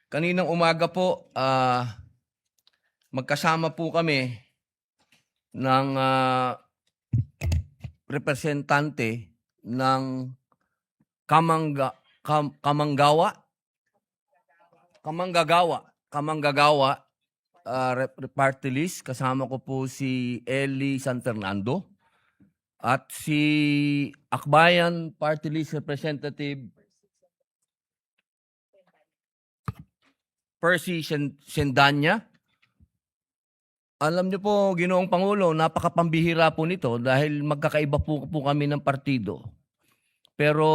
Kaninang umaga po, magkasama po kami ng representante ng Kamanggagawa party list. Kasama ko po si Eli San Fernando at si Akbayan party list representative Percy Sendanya. Alam niyo po, Ginoong Pangulo, napakapambihira po nito dahil magkakaiba po kami ng partido. Pero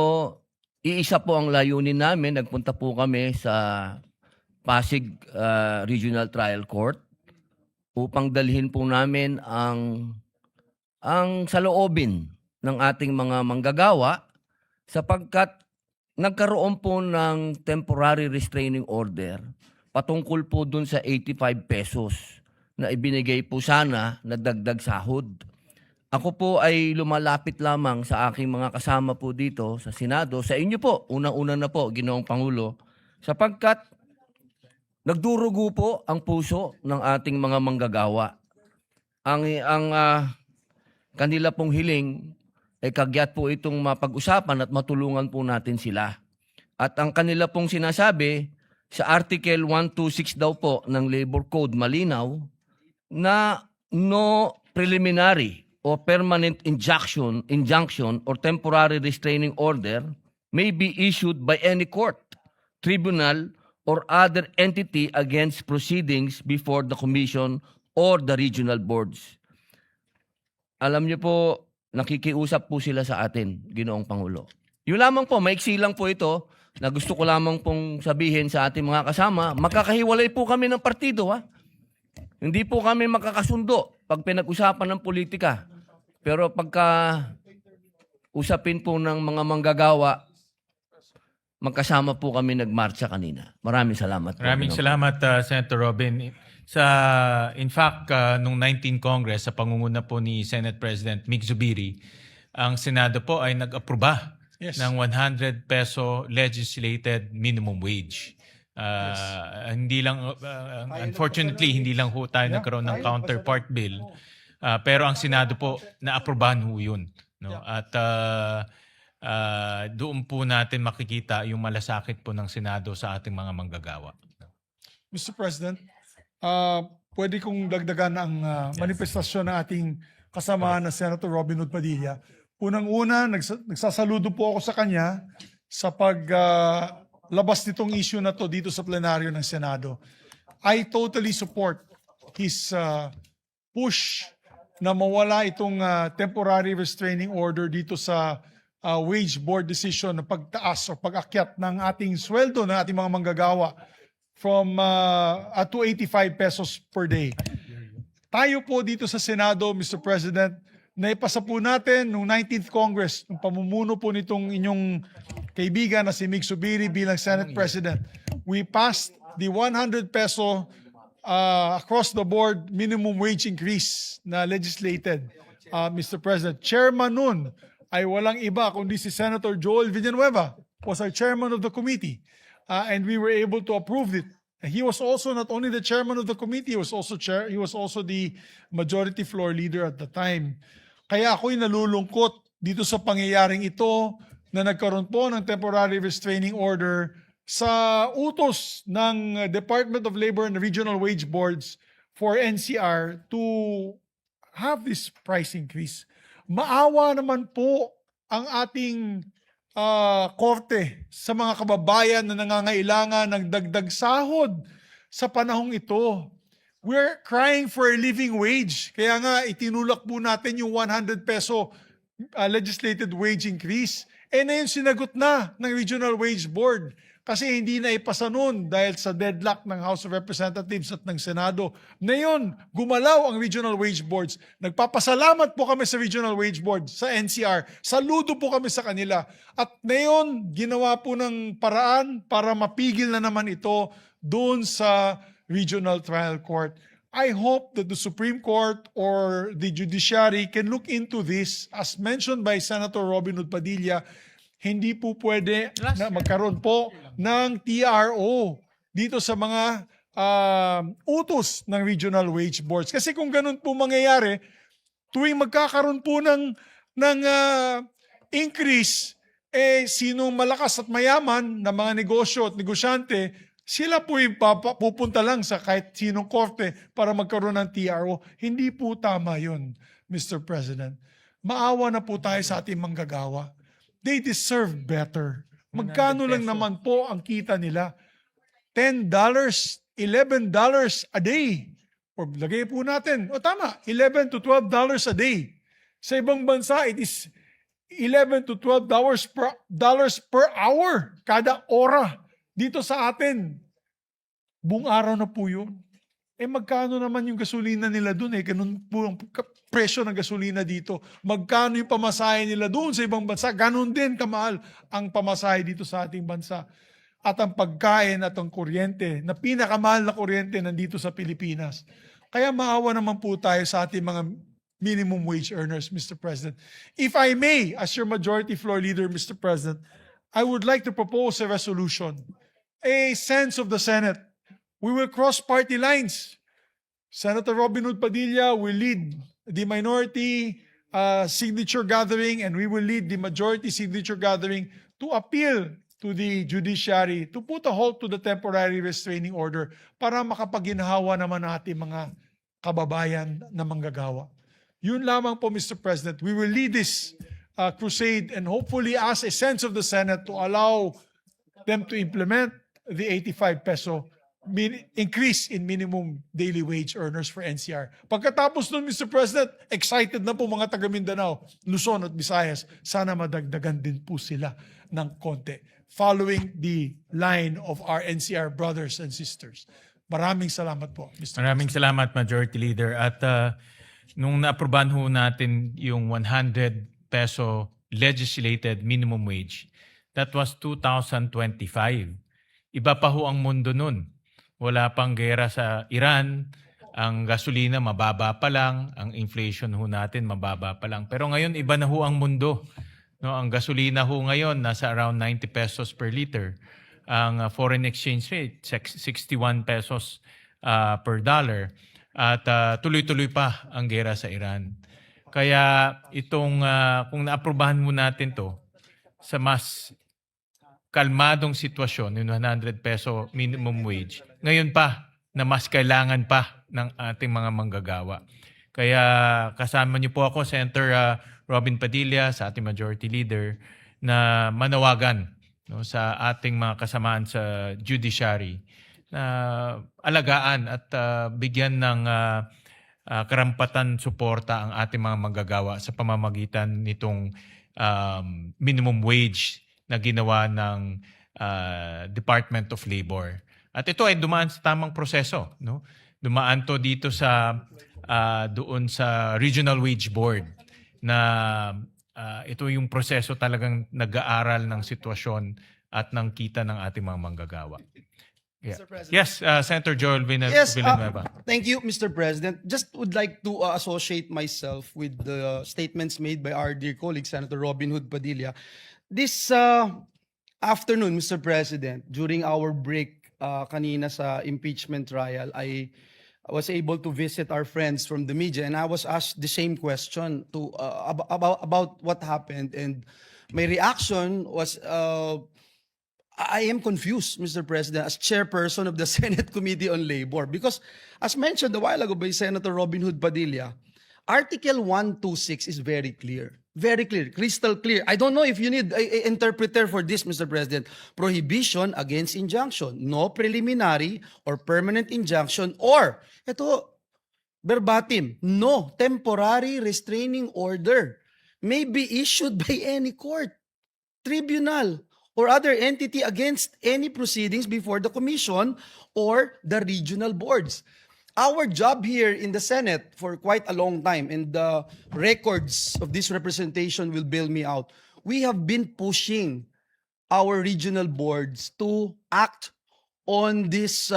iisa po ang layunin namin. Nagpunta po kami sa Pasig Regional Trial Court upang dalhin po namin ang saloobin ng ating mga manggagawa sapagkat nagkaroon po ng temporary restraining order patungkol po dun sa 85 pesos na ibinigay po sana na dagdag sahod. Ako po ay lumalapit lamang sa aking mga kasama po dito sa Senado, sa inyo po, unang-una na po, Ginoong Pangulo, sapagkat nagdurugo po ang puso ng ating mga manggagawa. Ang kanila pong hiling ay kagyat po itong mapag-usapan at matulungan po natin sila. At ang kanila pong sinasabi, sa Article 126 daw po ng Labor Code, malinaw, na no preliminary or permanent injunction or temporary restraining order may be issued by any court, tribunal, or other entity against proceedings before the Commission or the regional boards. Alam niyo po, nakikiusap po sila sa atin, Ginoong Pangulo. Yun lamang po, maiksi lang po ito na gusto ko lamang pong sabihin sa ating mga kasama, makakahiwalay po kami ng partido, ha? Hindi po kami makakasundo pag pinag-usapan ng politika. Pero pagka usapin po ng mga manggagawa, magkasama po kami nagmarcha kanina. Maraming salamat po. Maraming salamat, Senator Robin. In fact, nung 19 Congress, sa pangunguna po ni Senate President Mick Zubiri, ang Senado po ay nag-aproba ng 100 peso legislated minimum wage. Hindi lang, unfortunately, hindi lang ho tayo nagkaroon ng counterpart bill. Pero ang Senado po, na-aprobahan ho yun. No? At doon po natin makikita yung malasakit po ng Senado sa ating mga manggagawa. Mr. President, pwede kong dagdagan ang manifestasyon ng ating kasamahan na Senator Robin Hood Padilla. Unang-una, nagsasaludo po ako sa kanya sa paglabas nitong issue na to dito sa plenaryo ng Senado. I totally support his push na mawala itong temporary restraining order dito sa wage board decision na pagtaas o pag-akyat ng ating sweldo ng ating mga manggagawa from 285 pesos per day. Tayo po dito sa Senado, Mr. President, naipasa po natin noong 19th Congress, nung pamumuno po nitong inyong kaibigan na si Mick Zubiri bilang Senate President. We passed the 100 peso across the board minimum wage increase na legislated, Mr. President. Chairman nun ay walang iba kundi si Senator Joel Villanueva, was our chairman of the committee. And we were able to approve it. He was also not only the chairman of the committee, he was also the majority floor leader at the time. Kaya ako'y nalulungkot dito sa pangyayaring ito na nagkaroon po ng temporary restraining order sa utos ng Department of Labor and Regional Wage Boards for NCR to have this price increase. Maawa naman po ang ating korte sa mga kababayan na nangangailangan ng dagdag sahod sa panahong ito. We're crying for a living wage. Kaya nga itinulak po natin yung 100 peso legislated wage increase. Na yun sinagot na ng Regional Wage Board kasi hindi na ipasa nun dahil sa deadlock ng House of Representatives at ng Senado. Ngayon, gumalaw ang Regional Wage Boards. Nagpapasalamat po kami sa Regional Wage Board, sa NCR. Saludo po kami sa kanila. At ngayon, ginawa po ng paraan para mapigil na naman ito doon sa Regional Trial Court. I hope that the Supreme Court or the judiciary can look into this. As mentioned by Senator Robin Hood Padilla, hindi po pwede na magkaroon po ng TRO dito sa mga utos ng regional wage boards. Kasi kung ganun po mangyayari, tuwing magkakaroon po ng increase, sinong malakas at mayaman na mga negosyo at negosyante, sila po yung pupunta lang sa kahit sinong korte para magkaroon ng TRO. Hindi po tama yun, Mr. President. Maawa na po tayo sa ating manggagawa. They deserve better. Magkano lang naman po ang kita nila? $10, $11 a day. O lagay po natin, tama, $11 to $12 a day. Sa ibang bansa, it is $11 to $12 per hour kada ora. Dito sa atin, buong araw na po yun. Magkano naman yung gasolina nila doon? Ganun po ang presyo ng gasolina dito. Magkano yung pamasahe nila doon sa ibang bansa? Ganun din kamahal ang pamasahe dito sa ating bansa. At ang pagkain at ang kuryente, na pinakamahal na kuryente nandito sa Pilipinas. Kaya maawa naman po tayo sa ating mga minimum wage earners, Mr. President. If I may, as your majority floor leader, Mr. President, I would like to propose a resolution, a sense of the Senate. We will cross party lines. Senator Robin Hood Padilla will lead the minority signature gathering, and we will lead the majority signature gathering to appeal to the judiciary to put a halt to the temporary restraining order para makapaginhawa naman natin mga kababayan na manggagawa. Yun lamang po, Mr. President. We will lead this crusade and hopefully ask a sense of the Senate to allow them to implement the 85 peso increase in minimum daily wage earners for NCR. Pagkatapos nun, Mr. President, excited na po mga taga Mindanao, Luzon at Visayas. Sana madagdagan din po sila ng konti, following the line of our NCR brothers and sisters. Maraming salamat po, Mr. Maraming salamat, Majority Leader. At nung na-aprobahan ho natin yung 100 peso legislated minimum wage, that was 2025. Iba pa ho ang mundo nun. Wala pang gera sa Iran, ang gasolina mababa pa lang, ang inflation ho natin mababa pa lang. Pero ngayon iba na ho ang mundo. No, ang gasolina ho ngayon nasa around 90 pesos per liter. Ang foreign exchange rate 61 pesos per dollar. At tuloy-tuloy pa ang gera sa Iran. Kaya itong kung naaprubahan mo natin to sa mas kalmadong sitwasyon, yung 100 peso minimum wage, ngayon pa na mas kailangan pa ng ating mga manggagawa. Kaya kasama niyo po ako, Senator Robin Padilla, sa ating Majority Leader, na manawagan sa ating mga kasamaan sa judiciary na alagaan at bigyan ng karampatan suporta ang ating mga manggagawa sa pamamagitan nitong minimum wage na ginawa ng Department of Labor. At ito ay dumaan sa tamang proseso. No? Dumaan to dito sa doon sa Regional Wage Board na ito yung proseso talagang nag-aaral ng sitwasyon at ng kita ng ating mga manggagawa. Yeah. Mr. President. Yes, Senator Joel Yes, Villanueva. thank you, Mr. President. Just would like to associate myself with the statements made by our dear colleague, Senator Robin Hood Padilla. This afternoon, Mr. President, during our break kanina sa impeachment trial, I was able to visit our friends from the media, and I was asked the same question about what happened, and my reaction was I am confused, Mr. President, as chairperson of the Senate Committee on Labor, because as mentioned a while ago by Senator Robin Hood Padilla, Article 126 is very clear. Very clear, crystal clear. I don't know if you need an interpreter for this, Mr. President. Prohibition against injunction. No preliminary or permanent injunction, or, ito, verbatim, no temporary restraining order may be issued by any court, tribunal, or other entity against any proceedings before the commission or the regional boards. Our job here in the Senate for quite a long time, and the records of this representation will bail me out, we have been pushing our regional boards to act on these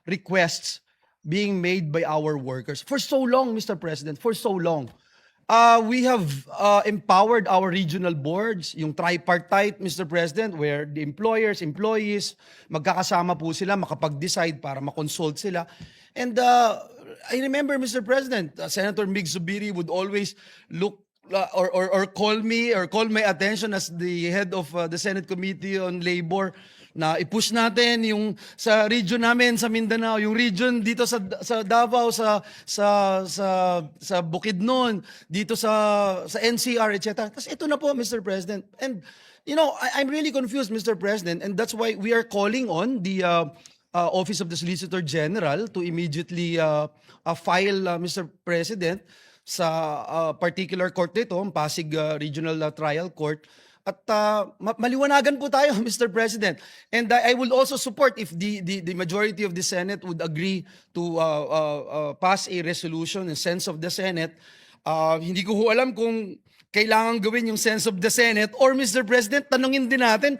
requests being made by our workers for so long, Mr. President, for so long. We have empowered our regional boards, yung tripartite, Mr. President, where the employers, employees, magkakasama po sila, makapag-decide para makonsult sila. And I remember, Mr. President, Senator Mig Zubiri would always look or call me or call my attention as the head of the Senate Committee on Labor na i-push natin yung sa region namin sa Mindanao, yung region dito sa Davao, sa Bukidnon, dito sa NCR, etc. Tapos ito na po, Mr. President. And you know, I'm really confused, Mr. President, and that's why we are calling on the Office of the Solicitor General to immediately file, Mr. President, sa particular court nito, ang Pasig Regional Trial Court. At maliwanagan po tayo, Mr. President. And I will also support if the majority of the Senate would agree to pass a resolution in sense of the Senate. Hindi ko alam kung kailangan gawin yung sense of the Senate or, Mr. President, tanungin din natin,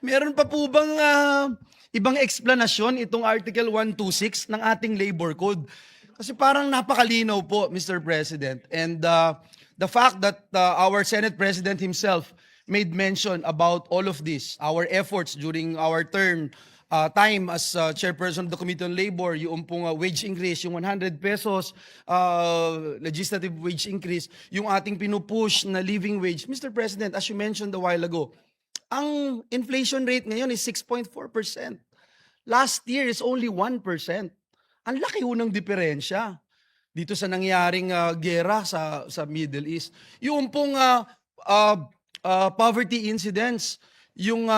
meron pa po bang ibang explanasyon itong Article 126 ng ating Labor Code? Kasi parang napakalinaw po, Mr. President. And the fact that our Senate President himself made mention about all of this, our efforts during our time as chairperson of the Committee on Labor, yung pong wage increase, yung 100 pesos legislative wage increase, yung ating pinupush na living wage. Mr. President, as you mentioned a while ago, ang inflation rate ngayon is 6.4%. Last year is only 1%. Ang laki ho ng diferensya dito sa nangyaring gera sa Middle East. Yung pong poverty incidents, yung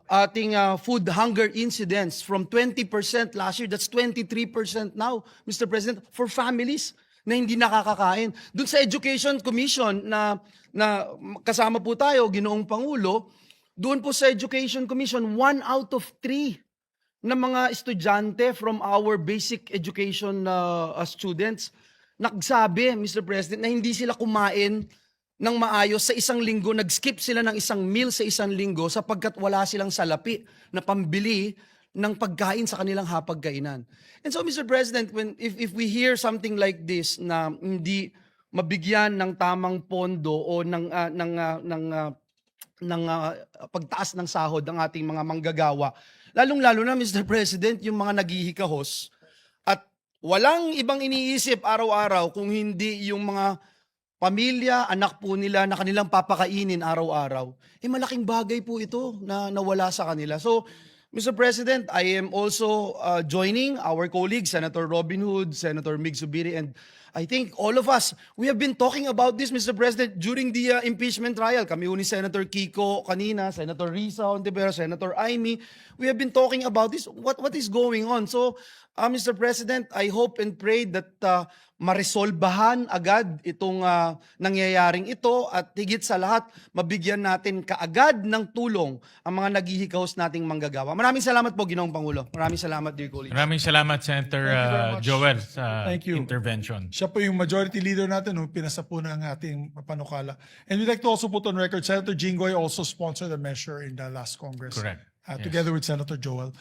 ating food hunger incidents from 20% last year, that's 23% now, Mr. President, for families na hindi nakakakain. Doon sa Education Commission na kasama po tayo, Ginoong Pangulo, doon po sa Education Commission, 1 out of 3 na mga estudyante from our basic education students nagsabi, Mr. President, na hindi sila kumain ng maayos sa isang linggo, nag-skip sila ng isang meal sa isang linggo sapagkat wala silang salapi na pambili ng pagkain sa kanilang hapagkainan. And so, Mr. President, if we hear something like this na hindi mabigyan ng tamang pondo o ng pagtaas ng sahod ng ating mga manggagawa, lalong-lalo na, Mr. President, yung mga naghihikahos at walang ibang iniisip araw-araw kung hindi yung mga pamilya, anak po nila na kanilang papakainin araw-araw, malaking bagay po ito na nawala sa kanila. So, Mr. President, I am also joining our colleagues, Senator Robin Hood, Senator Mig Zubiri, and I think all of us, we have been talking about this, Mr. President, during the impeachment trial. Kami ni Senator Kiko kanina, Senator Risa Ontiveros, Senator Amy, we have been talking about this. What is going on? So, Mr. President, I hope and pray that maresolbahan agad itong nangyayaring ito at higit sa lahat, mabigyan natin kaagad ng tulong ang mga naghihikahos nating manggagawa. Maraming salamat po, Ginoong Pangulo. Maraming salamat, dear colleagues. Maraming salamat, Senator Thank you very much. Joel, sa Thank you. intervention. Siya po yung majority leader natin, pinasa po ng ating panukala. And we'd like to also put on record, Senator Jinggoy also sponsored a measure in the last Congress. Correct. Yes. Together with Senator Joel.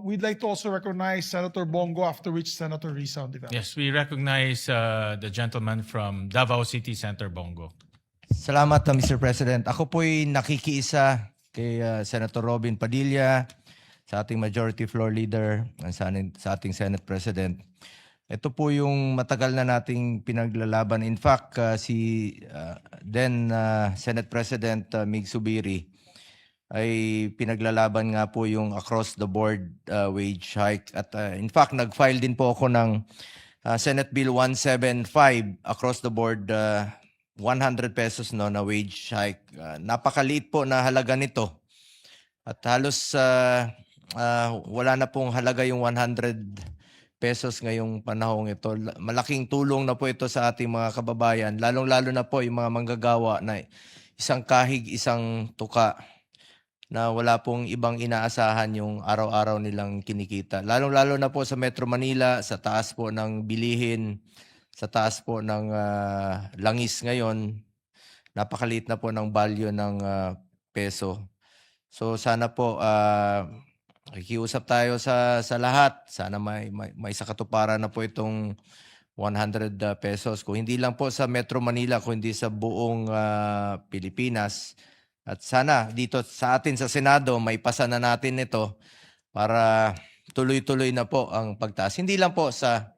We'd like to also recognize Senator Bongo, after which Senator Risa Ontiveros. Yes, we recognize the gentleman from Davao City, Senator Bongo. Salamat, Mr. President. Ako po'y nakikiisa kay Senator Robin Padilla, sa ating Majority Floor Leader, sa ating Senate President. Ito po yung matagal na nating pinaglalaban. In fact, si then Senate President Mig Zubiri ay pinaglalaban nga po yung across the board wage hike. At in fact, nag-file din po ako ng Senate Bill 175 across the board 100 pesos no na wage hike. Napakaliit po na halaga nito. At halos wala na pong halaga yung 100 pesos ngayong panahong ito. Malaking tulong na po ito sa ating mga kababayan, lalong-lalo na po yung mga manggagawa na isang kahig, isang tuka na wala pong ibang inaasahan yung araw-araw nilang kinikita. Lalong-lalo na po sa Metro Manila, sa taas po ng bilihin, sa taas po ng langis ngayon, napakaliit na po ng value ng peso. So sana po nakikiusap tayo sa lahat. Sana may sakatuparan na po itong 100 pesos. Kung hindi lang po sa Metro Manila, kundi sa buong Pilipinas. At sana dito sa atin sa Senado, may pasa na natin ito para tuloy-tuloy na po ang pagtaas. Hindi lang po sa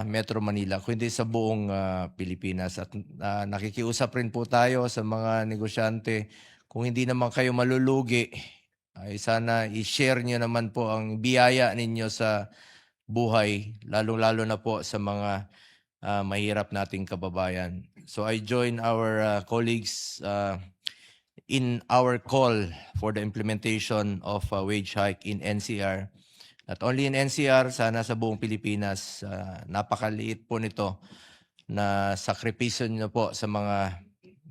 Metro Manila, kundi sa buong Pilipinas. At nakikiusap rin po tayo sa mga negosyante, kung hindi naman kayo malulugi, ay sana i-share nyo naman po ang biyaya ninyo sa buhay, lalong-lalo na po sa mga mahirap nating kababayan. So I join our colleagues in our call for the implementation of a wage hike in NCR. Not only in NCR, sana sa buong Pilipinas. Napakaliit po nito na sakripisyo nyo po sa mga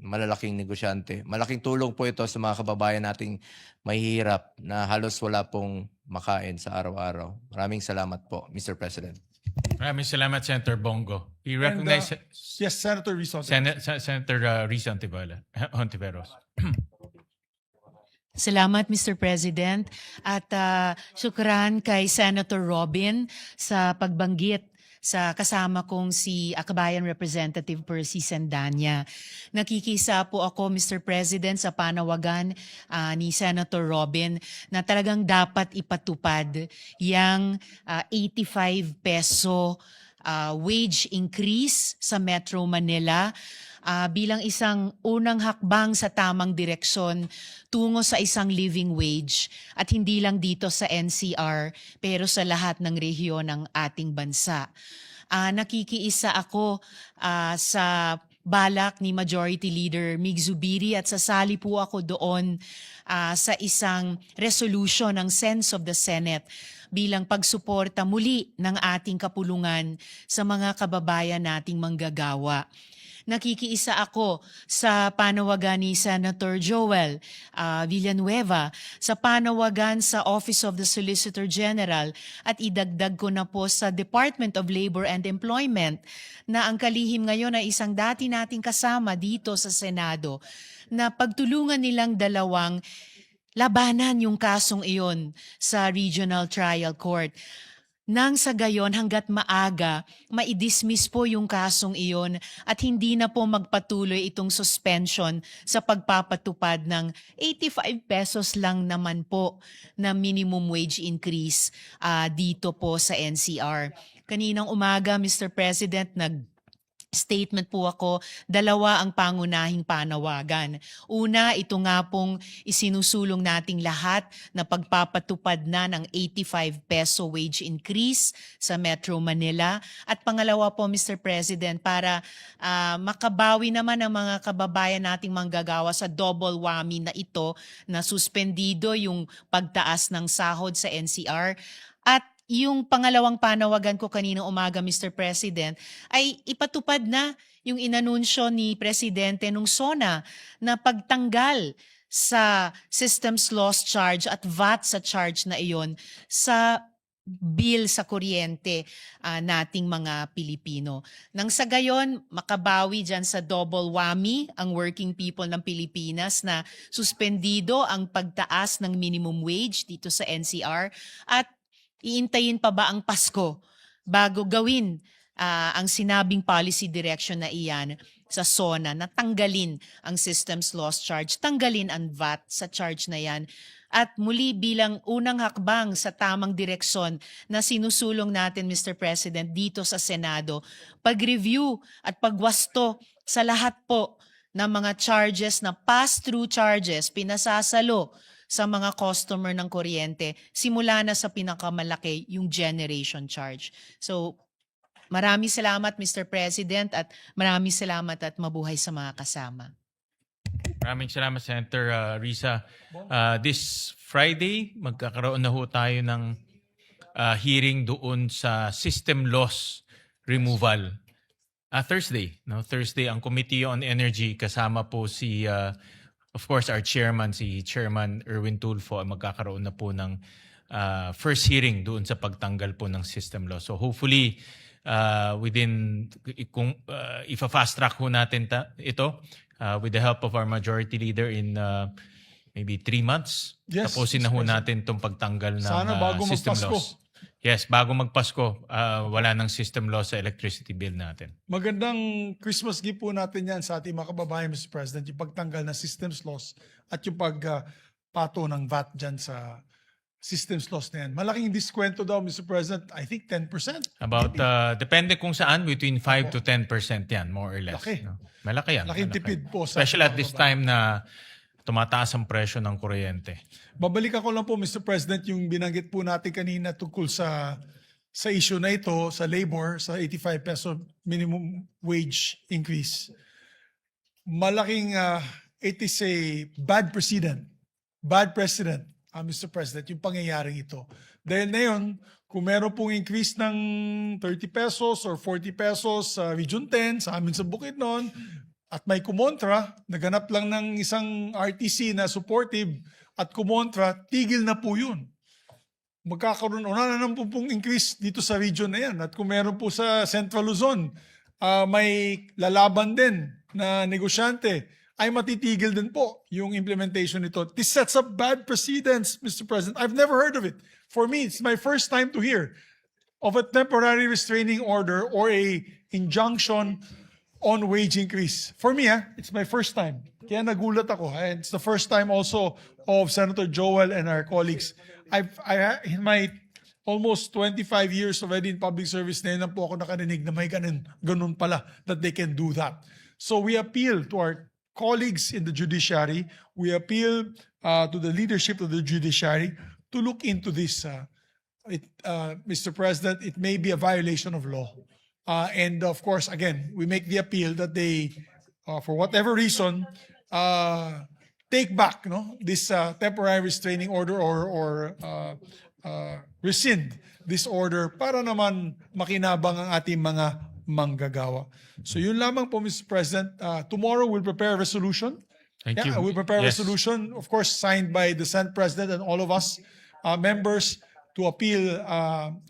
malalaking negosyante. Malaking tulong po ito sa mga kababayan nating mahihirap na halos wala pong makain sa araw-araw. Maraming salamat po, Mr. President. Maraming salamat, Senator Bongo. We recognize Yes, Senator Rizzo. Senator Risa Hontiveros. Salamat, Mr. President. At syukran kay Senator Robin sa pagbanggit sa kasama kong si Akabayan Representative Percy Sandanya. Nakikisa po ako, Mr. President, sa panawagan ni Senator Robin na talagang dapat ipatupad yung 85 peso wage increase sa Metro Manila bilang isang unang hakbang sa tamang direksyon tungo sa isang living wage at hindi lang dito sa NCR pero sa lahat ng rehiyon ng ating bansa. Nakikiisa ako sa balak ni Majority Leader Mig Zubiri at sasali po ako doon sa isang resolution ng Sense of the Senate bilang pagsuporta muli ng ating kapulungan sa mga kababayan nating manggagawa. Nakikiisa ako sa panawagan ni Senator Joel Villanueva, sa panawagan sa Office of the Solicitor General at idagdag ko na po sa Department of Labor and Employment na ang kalihim ngayon ay isang dati nating kasama dito sa Senado na pagtulungan nilang dalawang labanan yung kasong iyon sa Regional Trial Court. Nang sa gayon hanggat maaga, maidismiss po yung kasong iyon at hindi na po magpatuloy itong suspension sa pagpapatupad ng 85 pesos lang naman po na minimum wage increase dito po sa NCR. Kaninang umaga, Mr. President, statement po ako, dalawa ang pangunahing panawagan. Una, ito nga pong isinusulong nating lahat na pagpapatupad na ng 85 peso wage increase sa Metro Manila. At pangalawa po, Mr. President, para makabawi naman ang mga kababayan nating manggagawa sa double whammy na ito na suspendido yung pagtaas ng sahod sa NCR. At yung pangalawang panawagan ko kaninang umaga, Mr. President, ay ipatupad na yung inanunsyo ni Presidente nung SONA na pagtanggal sa Systems Loss Charge at VAT sa charge na iyon sa bill sa kuryente nating mga Pilipino. Nang sa gayon, makabawi dyan sa double whammy ang working people ng Pilipinas na suspendido ang pagtaas ng minimum wage dito sa NCR at iintayin pa ba ang Pasko bago gawin ang sinabing policy direction na iyan sa SONA na tanggalin ang Systems Loss Charge, tanggalin ang VAT sa charge na yan. At muli bilang unang hakbang sa tamang direksyon na sinusulong natin, Mr. President, dito sa Senado, pag-review at pagwasto sa lahat po ng mga charges na pass-through charges, pinasasalo sa mga customer ng kuryente, simula na sa pinakamalaki yung generation charge. So, maraming salamat, Mr. President, at maraming salamat at mabuhay sa mga kasama. Maraming salamat, Senator Risa. This Friday, magkakaroon na ho tayo ng hearing doon sa system loss removal. Thursday, no? Thursday, ang Committee on Energy, kasama po si of course, our chairman, si Chairman Erwin Tulfo, ay magkakaroon na po ng first hearing doon sa pagtanggal po ng system law. So hopefully, ifa-fast track ho natin ito with the help of our majority leader in maybe 3 months. Yes, Tapusin na ho natin itong pagtanggal ng Sana bago system magpasko. laws. Yes, bago magpasko, wala ng system loss sa electricity bill natin. Magandang Christmas gift po natin yan sa ating mga kababayan, Mr. President, yung pagtanggal ng systems loss at yung pagpato ng VAT dyan sa systems loss na yan. Malaking diskwento daw, Mr. President, I think 10%. About, depende kung saan, between 5 to 10% yan, more or less. Laki. No? Malaki yan. Laking malaki. tipid po sa Especially at ating this mga time na tumataas ang presyo ng kuryente. Babalikan ko lang po, Mr. President, yung binanggit po natin kanina tungkol sa issue na ito, sa labor, sa 85 peso minimum wage increase. Malaking, it is a bad precedent, Mr. President, yung pangyayaring ito. Dahil na yun, kung meron pong increase ng 30 pesos or 40 pesos sa Region 10, sa amin sa Bukidnon, at may kumontra, naganap lang ng isang RTC na supportive at kumontra, tigil na po yun. Magkakaroon, una na naman pong increase dito sa region na yan. At kung meron po sa Central Luzon, may lalaban din na negosyante, ay matitigil din po yung implementation nito. This sets up bad precedents, Mr. President. I've never heard of it. For me, it's my first time to hear of a temporary restraining order or a injunction on wage increase. For me, it's my first time. Kaya nagulat ako. And it's the first time also of Senator Joel and our colleagues. In my almost 25 years already in public service, na yun lang po ako nakarinig na may ganun pala, that they can do that. So we appeal to our colleagues in the judiciary. We appeal to the leadership of the judiciary to look into this. Mr. President, it may be a violation of law. And of course, again, we make the appeal that they, for whatever reason, take back this temporary restraining order or rescind this order para naman makinabang ang ating mga manggagawa. So yun lamang po, Mr. President. Tomorrow we'll prepare a resolution. Thank you. We'll prepare a Yes. resolution, of course, signed by the Senate President and all of us members to appeal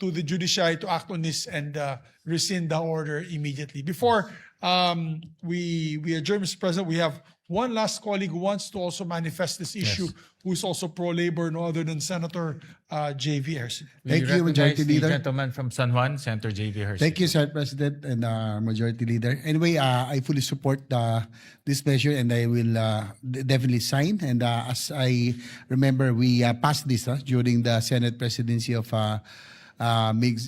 to the judiciary to act on this and rescind the order immediately. Before we adjourn, Mr. President, we have one last colleague who wants to also manifest this issue, who is also pro-labor, no other than Senator J.V. Ersin. Thank We you, recognize Majority the Leader. gentleman from San Juan, Senator J.V. Hersey. Thank you, Sir President and Majority Leader. Anyway, I fully support this measure and I will definitely sign. And as I remember, we passed this during the Senate presidency of Mig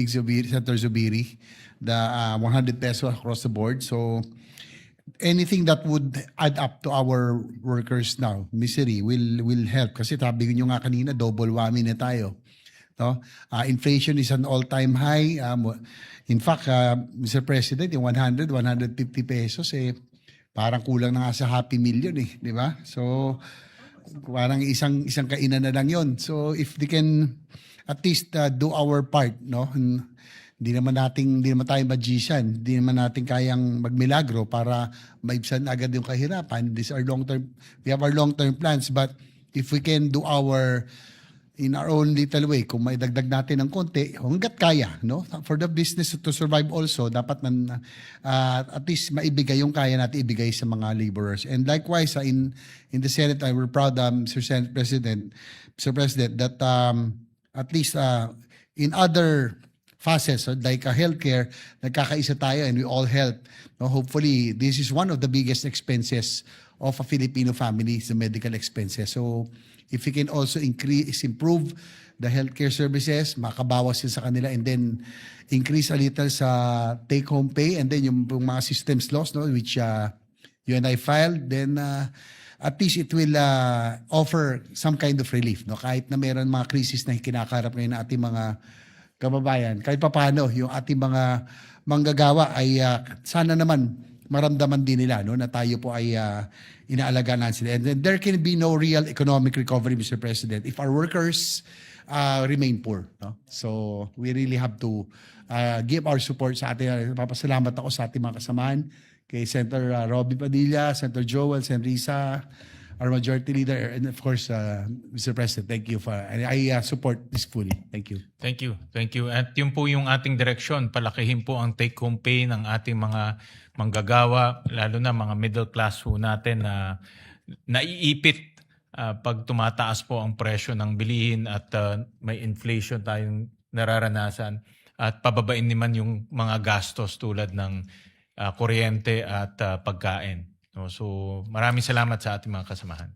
Zubiri, Senator Zubiri, the 100 peso across the board. So anything that would add up to our workers now, misery, will help. Kasi sabi nyo nga kanina, double whammy na tayo. No? Inflation is an all-time high. In fact, Mr. President, yung 100, 150 pesos, parang kulang na nga sa happy million di ba? So, parang isang kainan na lang yon. So, if they can at least do our part, no? Hindi naman tayo magician, hindi naman natin kayang magmilagro para maibsan agad yung kahirapan. We have our long-term plans, but if we can do in our own little way, kung may dagdag natin ng konti, hanggat kaya, no? For the business to survive also, dapat at least maibigay yung kaya natin ibigay sa mga laborers. And likewise, in the Senate, I were proud, Mr. President, that at least in other facets like healthcare, nagkakaisa tayo and we all help. No, hopefully, this is one of the biggest expenses of a Filipino family, the medical expenses. So, if we can also improve the healthcare services, makabawas sa kanila, and then increase a little sa take-home pay, and then yung mga systems loss, no, which you and I filed, then at least it will offer some kind of relief. No? Kahit na meron mga krisis na kinakaharap ngayon na ating mga kababayan, kahit papaano yung ating mga manggagawa ay sana naman maramdaman din nila na tayo po ay inaalagaan sila. And then there can be no real economic recovery, Mr. President, if our workers remain poor. No? So we really have to give our support sa ating, papasalamat ako sa ating mga kasamahan, kay Senator Robin Padilla, Senator Joel, Senator Risa, our Majority Leader, and of course, Mr. President, thank you and I support this fully. Thank you. Thank you. Thank you. At yun po yung ating direksyon. Palakihin po ang take-home pay ng ating mga manggagawa, lalo na mga middle class po natin na naiipit pag tumataas po ang presyo ng bilihin at may inflation tayong nararanasan at pababain naman yung mga gastos tulad ng kuryente at pagkain. No? So maraming salamat sa ating mga kasamahan.